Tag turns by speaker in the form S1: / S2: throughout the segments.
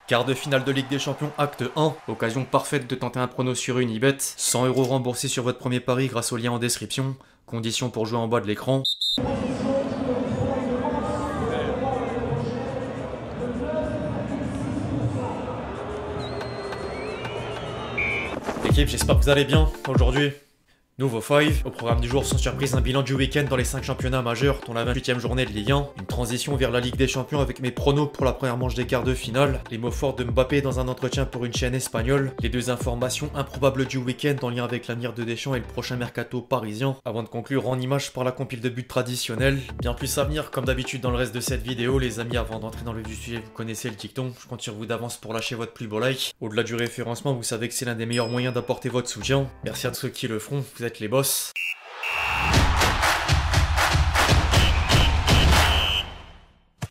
S1: Quart de finale de Ligue des Champions, acte 1. Occasion parfaite de tenter un prono sur Unibet. 100 € remboursés sur votre premier pari grâce au lien en description. Conditions pour jouer en bas de l'écran. L'équipe, j'espère que vous allez bien. Aujourd'hui, nouveau 5. Au programme du jour, sans surprise, un bilan du week-end dans les 5 championnats majeurs, dont la 28e journée de Ligue 1. Une transition vers la Ligue des Champions avec mes pronos pour la première manche des quarts de finale. Les mots forts de Mbappé dans un entretien pour une chaîne espagnole. Les deux informations improbables du week-end en lien avec l'avenir de Deschamps et le prochain mercato parisien. Avant de conclure en image par la compile de buts traditionnelle. Bien plus à venir, comme d'habitude dans le reste de cette vidéo. Les amis, avant d'entrer dans le vif du sujet, vous connaissez le dicton. Je compte sur vous d'avance pour lâcher votre plus beau like. Au-delà du référencement, vous savez que c'est l'un des meilleurs moyens d'apporter votre soutien. Merci à tous ceux qui le feront, vous êtes les boss.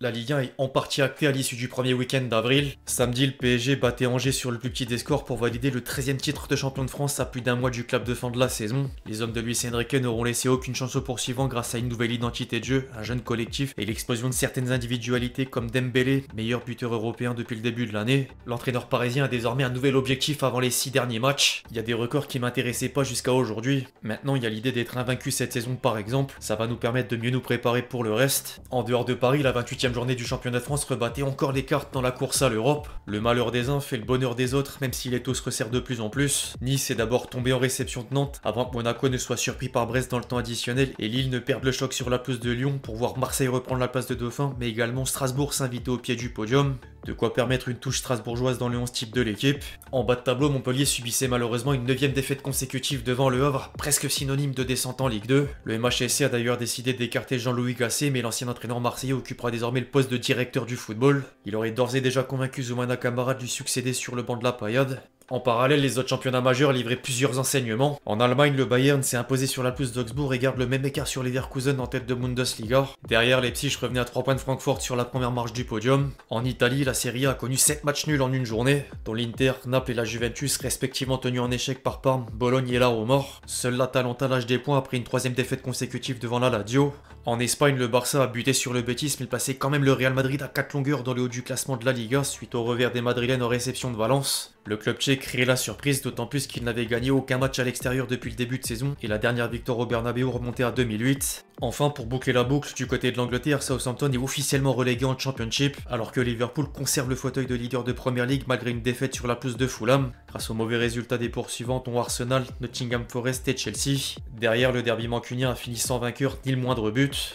S1: La Ligue 1 est en partie actée à l'issue du premier week-end d'avril. Samedi, le PSG battait Angers sur le plus petit des scores pour valider le 13e titre de champion de France à plus d'un mois du club de fin de la saison. Les hommes de Luis Enrique n'auront laissé aucune chance aux poursuivants grâce à une nouvelle identité de jeu, un jeune collectif et l'explosion de certaines individualités comme Dembélé, meilleur buteur européen depuis le début de l'année. L'entraîneur parisien a désormais un nouvel objectif avant les 6 derniers matchs. Il y a des records qui m'intéressaient pas jusqu'à aujourd'hui. Maintenant, il y a l'idée d'être invaincu cette saison par exemple. Ça va nous permettre de mieux nous préparer pour le reste. En dehors de Paris, la 28e journée du championnat de France rebattait encore les cartes dans la course à l'Europe. Le malheur des uns fait le bonheur des autres, même si les taux se resserrent de plus en plus. Nice est d'abord tombé en réception de Nantes, avant que Monaco ne soit surpris par Brest dans le temps additionnel, et Lille ne perde le choc sur la pelouse de Lyon pour voir Marseille reprendre la place de Dauphin, mais également Strasbourg s'inviter au pied du podium. De quoi permettre une touche strasbourgeoise dans le 11 type de l'équipe. En bas de tableau, Montpellier subissait malheureusement une 9e défaite consécutive devant le Havre, presque synonyme de descente en Ligue 2. Le MHSC a d'ailleurs décidé d'écarter Jean-Louis Gasset, mais l'ancien entraîneur marseillais occupera désormais le poste de directeur du football. Il aurait d'ores et déjà convaincu Zoumana Camara de lui succéder sur le banc de la Payade. En parallèle, les autres championnats majeurs livraient plusieurs enseignements. En Allemagne, le Bayern s'est imposé sur la pelouse d'Augsbourg et garde le même écart sur Leverkusen en tête de Bundesliga. Derrière, Leipzig revenait à 3 points de Francfort sur la première marche du podium. En Italie, la Serie A a connu 7 matchs nuls en une journée, dont l'Inter, Naples et la Juventus respectivement tenus en échec par Parme, Bologne et la Roma. Seule l'Atalanta lâche des points après une 3e défaite consécutive devant la Lazio. En Espagne, le Barça a buté sur le Betis, mais il passait quand même le Real Madrid à 4 longueurs dans le haut du classement de la Liga suite au revers des Madrilènes en réception de Valence. Le club tchèque crée la surprise, d'autant plus qu'il n'avait gagné aucun match à l'extérieur depuis le début de saison et la dernière victoire au Bernabéu remontée à 2008. Enfin, pour boucler la boucle, du côté de l'Angleterre, Southampton est officiellement relégué en Championship, alors que Liverpool conserve le fauteuil de leader de Premier League malgré une défaite sur la pelouse de Fulham, grâce aux mauvais résultats des poursuivants dont Arsenal, Nottingham Forest et Chelsea. Derrière, le derby mancunien a fini sans vainqueur ni le moindre but.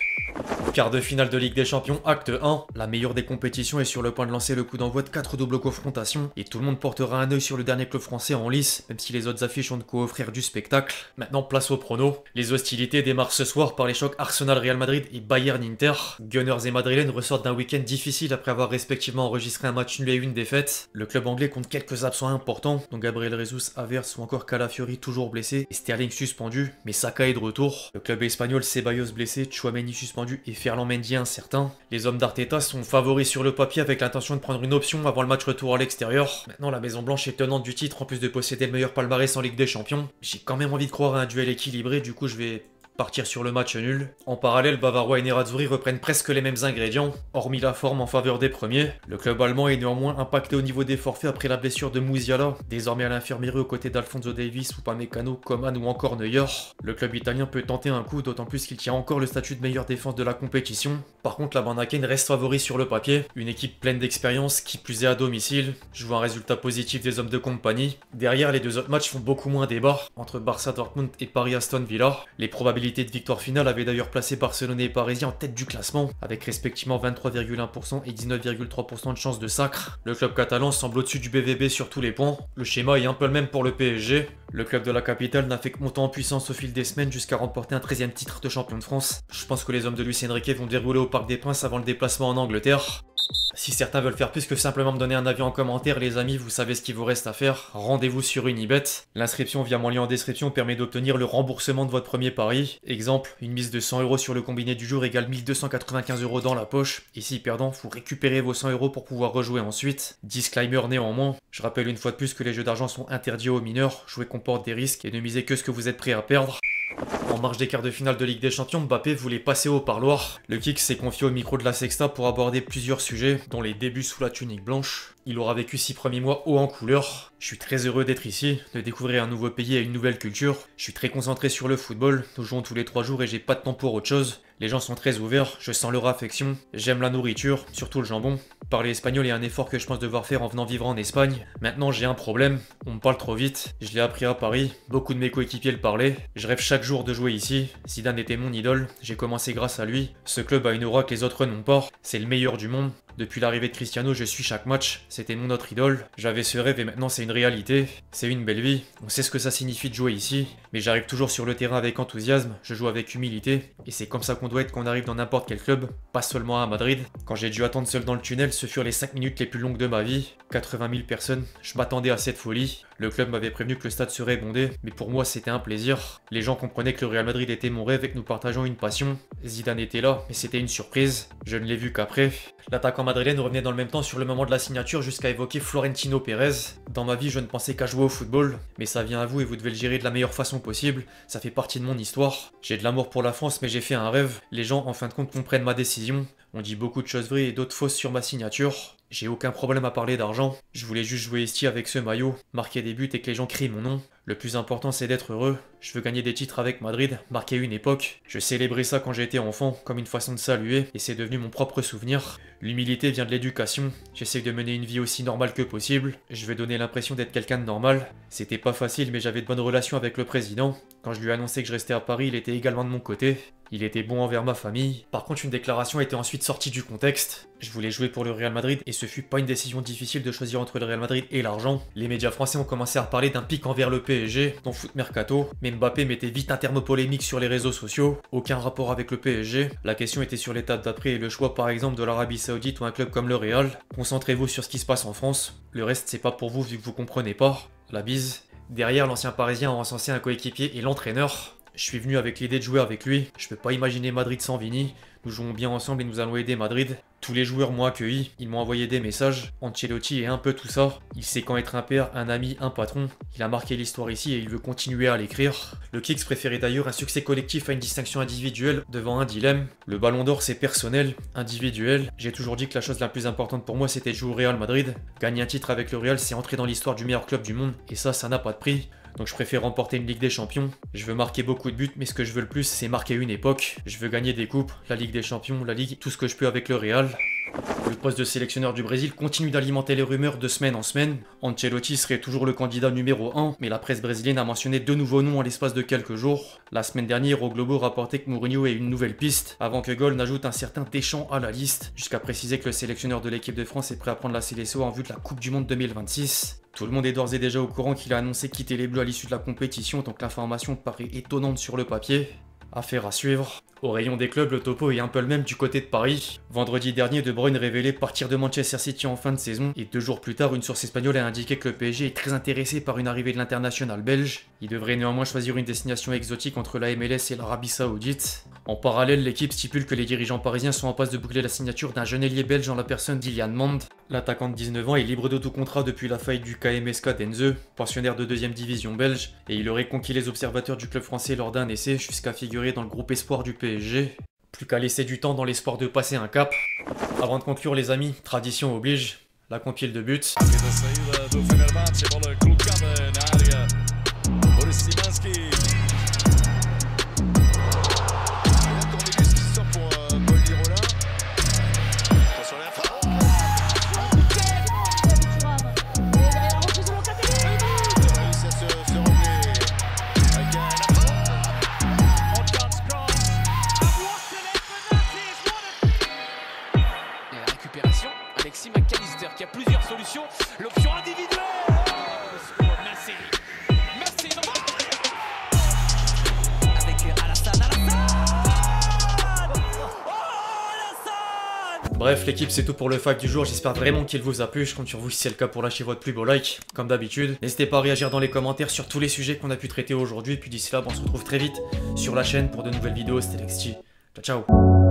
S1: Quart de finale de Ligue des Champions, acte 1. La meilleure des compétitions est sur le point de lancer le coup d'envoi de 4 doubles confrontations et tout le monde portera un œil sur le dernier club français en lice, même si les autres affiches ont de quoi offrir du spectacle. Maintenant, place au prono. Les hostilités démarrent ce soir par les chocs Arsenal-Real Madrid et Bayern-Inter. Gunners et Madrilènes ressortent d'un week-end difficile après avoir respectivement enregistré un match nul et une défaite. Le club anglais compte quelques absents importants, dont Gabriel Jesus, Havertz ou encore Calafiori toujours blessé et Sterling suspendu, mais Saka est de retour. Le club espagnol, Ceballos blessé, Tchouaméni suspendu et Ferland Mendy incertain. Les hommes d'Arteta sont favoris sur le papier avec l'intention de prendre une option avant le match retour à l'extérieur. Maintenant, la Maison Blanche est tenante du titre en plus de posséder le meilleur palmarès en Ligue des Champions. J'ai quand même envie de croire à un duel équilibré, du coup je vais partir sur le match nul. En parallèle, Bavarois et Nerazzurri reprennent presque les mêmes ingrédients, hormis la forme en faveur des premiers. Le club allemand est néanmoins impacté au niveau des forfaits après la blessure de Musiala, désormais à l'infirmerie aux côtés d'Alfonso Davies, Upamecano, Coman ou encore Neuer. Le club italien peut tenter un coup, d'autant plus qu'il tient encore le statut de meilleure défense de la compétition. Par contre, la Bande Akane reste favori sur le papier, une équipe pleine d'expérience qui plus est à domicile. Je vois un résultat positif des hommes de compagnie. Derrière, les deux autres matchs font beaucoup moins débat, entre Barça Dortmund et Paris Aston Villa. Les probabilités de victoire finale avait d'ailleurs placé Barcelone et Parisien en tête du classement, avec respectivement 23,1% et 19,3% de chance de sacre. Le club catalan semble au-dessus du BVB sur tous les points. Le schéma est un peu le même pour le PSG. Le club de la capitale n'a fait que monter en puissance au fil des semaines jusqu'à remporter un 13e titre de champion de France. Je pense que les hommes de Luis Enrique vont dérouler au Parc des Princes avant le déplacement en Angleterre. Si certains veulent faire plus que simplement me donner un avis en commentaire, les amis, vous savez ce qu'il vous reste à faire. Rendez-vous sur Unibet. L'inscription via mon lien en description permet d'obtenir le remboursement de votre premier pari. Exemple, une mise de 100 € sur le combiné du jour égale 1295 € dans la poche. Et si perdant, vous récupérez vos 100 € pour pouvoir rejouer ensuite. Disclaimer néanmoins, je rappelle une fois de plus que les jeux d'argent sont interdits aux mineurs, jouer comporte des risques et ne misez que ce que vous êtes prêt à perdre. En marge des quarts de finale de Ligue des Champions, Mbappé voulait passer au parloir. Le kick s'est confié au micro de la Sexta pour aborder plusieurs sujets, dont les débuts sous la tunique blanche. Il aura vécu 6 premiers mois haut en couleur. Je suis très heureux d'être ici, de découvrir un nouveau pays et une nouvelle culture. Je suis très concentré sur le football, nous jouons tous les 3 jours et j'ai pas de temps pour autre chose. Les gens sont très ouverts, je sens leur affection, j'aime la nourriture, surtout le jambon. Parler espagnol est un effort que je pense devoir faire en venant vivre en Espagne. Maintenant j'ai un problème, on me parle trop vite, je l'ai appris à Paris, beaucoup de mes coéquipiers le parlaient. Je rêve chaque jour de jouer ici, Zidane était mon idole, j'ai commencé grâce à lui. Ce club a une aura que les autres n'ont pas, c'est le meilleur du monde. Depuis l'arrivée de Cristiano, je suis chaque match, c'était mon autre idole. J'avais ce rêve et maintenant c'est une réalité. C'est une belle vie, on sait ce que ça signifie de jouer ici, mais j'arrive toujours sur le terrain avec enthousiasme, je joue avec humilité, et c'est comme ça qu'on doit être quand on arrive dans n'importe quel club, pas seulement à Madrid. Quand j'ai dû attendre seul dans le tunnel, ce furent les 5 minutes les plus longues de ma vie. 80 000 personnes, je m'attendais à cette folie. Le club m'avait prévenu que le stade serait bondé, mais pour moi c'était un plaisir. Les gens comprenaient que le Real Madrid était mon rêve et que nous partageons une passion. Zidane était là, mais c'était une surprise. Je ne l'ai vu qu'après. L'attaquant madrilène revenait dans le même temps sur le moment de la signature jusqu'à évoquer Florentino Pérez. Dans ma vie, je ne pensais qu'à jouer au football, mais ça vient à vous et vous devez le gérer de la meilleure façon possible. Ça fait partie de mon histoire. J'ai de l'amour pour la France, mais j'ai fait un rêve. Les gens, en fin de compte, comprennent ma décision. On dit beaucoup de choses vraies et d'autres fausses sur ma signature. J'ai aucun problème à parler d'argent. Je voulais juste jouer ici avec ce maillot, marquer des buts et que les gens crient mon nom. Le plus important c'est d'être heureux. Je veux gagner des titres avec Madrid, marquer une époque. Je célébrais ça quand j'étais enfant, comme une façon de saluer, et c'est devenu mon propre souvenir. L'humilité vient de l'éducation. J'essaie de mener une vie aussi normale que possible. Je veux donner l'impression d'être quelqu'un de normal. C'était pas facile, mais j'avais de bonnes relations avec le président. Quand je lui ai annoncé que je restais à Paris, il était également de mon côté. Il était bon envers ma famille. Par contre, une déclaration était ensuite sortie du contexte. Je voulais jouer pour le Real Madrid et ce fut pas une décision difficile de choisir entre le Real Madrid et l'argent. Les médias français ont commencé à parler d'un pic envers le PSG, dans Foot Mercato, mais Mbappé mettait vite un terme polémique sur les réseaux sociaux. Aucun rapport avec le PSG. La question était sur l'étape d'après et le choix par exemple de l'Arabie Saoudite ou un club comme le Real. Concentrez-vous sur ce qui se passe en France. Le reste c'est pas pour vous vu que vous comprenez pas. La bise. Derrière, l'ancien parisien a encensé un coéquipier et l'entraîneur. Je suis venu avec l'idée de jouer avec lui, je peux pas imaginer Madrid sans Vini, nous jouons bien ensemble et nous allons aider Madrid. Tous les joueurs m'ont accueilli, ils m'ont envoyé des messages, Ancelotti et un peu tout ça. Il sait quand être un père, un ami, un patron. Il a marqué l'histoire ici et il veut continuer à l'écrire. Le Kicks préférait d'ailleurs un succès collectif à une distinction individuelle devant un dilemme. Le ballon d'or c'est personnel, individuel. J'ai toujours dit que la chose la plus importante pour moi c'était de jouer au Real Madrid. Gagner un titre avec le Real c'est entrer dans l'histoire du meilleur club du monde et ça n'a pas de prix. Donc je préfère remporter une Ligue des Champions. Je veux marquer beaucoup de buts, mais ce que je veux le plus, c'est marquer une époque. Je veux gagner des coupes, la Ligue des Champions, la Ligue, tout ce que je peux avec le Real. Le poste de sélectionneur du Brésil continue d'alimenter les rumeurs de semaine en semaine. Ancelotti serait toujours le candidat numéro 1, mais la presse brésilienne a mentionné 2 nouveaux noms en l'espace de quelques jours. La semaine dernière, au Globo rapportait que Mourinho ait une nouvelle piste, avant que Gol n'ajoute un certain Deschamps à la liste, jusqu'à préciser que le sélectionneur de l'équipe de France est prêt à prendre la sélection en vue de la Coupe du Monde 2026. Tout le monde est d'ores et déjà au courant qu'il a annoncé quitter les Bleus à l'issue de la compétition, donc l'information paraît étonnante sur le papier. Affaire à suivre. Au rayon des clubs, le topo est un peu le même du côté de Paris. Vendredi dernier, De Bruyne révélait partir de Manchester City en fin de saison, et 2 jours plus tard, une source espagnole a indiqué que le PSG est très intéressé par une arrivée de l'international belge. Il devrait néanmoins choisir une destination exotique entre la MLS et l'Arabie Saoudite. En parallèle, l'équipe stipule que les dirigeants parisiens sont en passe de boucler la signature d'un jeune ailier belge en la personne d'Ilian Mand. L'attaquant de 19 ans est libre de tout contrat depuis la faillite du KMSK d'Enze, pensionnaire de 2ème division belge, et il aurait conquis les observateurs du club français lors d'un essai jusqu'à figurer dans le groupe espoir du PSG. Plus qu'à laisser du temps dans l'espoir de passer un cap. Avant de conclure les amis, tradition oblige, la compile de buts.
S2: Alexis McAllister qui a plusieurs solutions. L'option individuelle. Merci. Avec Alassane.
S1: Bref l'équipe c'est tout pour le fact du jour, j'espère vraiment qu'il vous a plu, je compte sur vous si c'est le cas pour lâcher votre plus beau like, comme d'habitude. N'hésitez pas à réagir dans les commentaires sur tous les sujets qu'on a pu traiter aujourd'hui, puis d'ici là on se retrouve très vite sur la chaîne pour de nouvelles vidéos, c'était Lexti. Ciao ciao.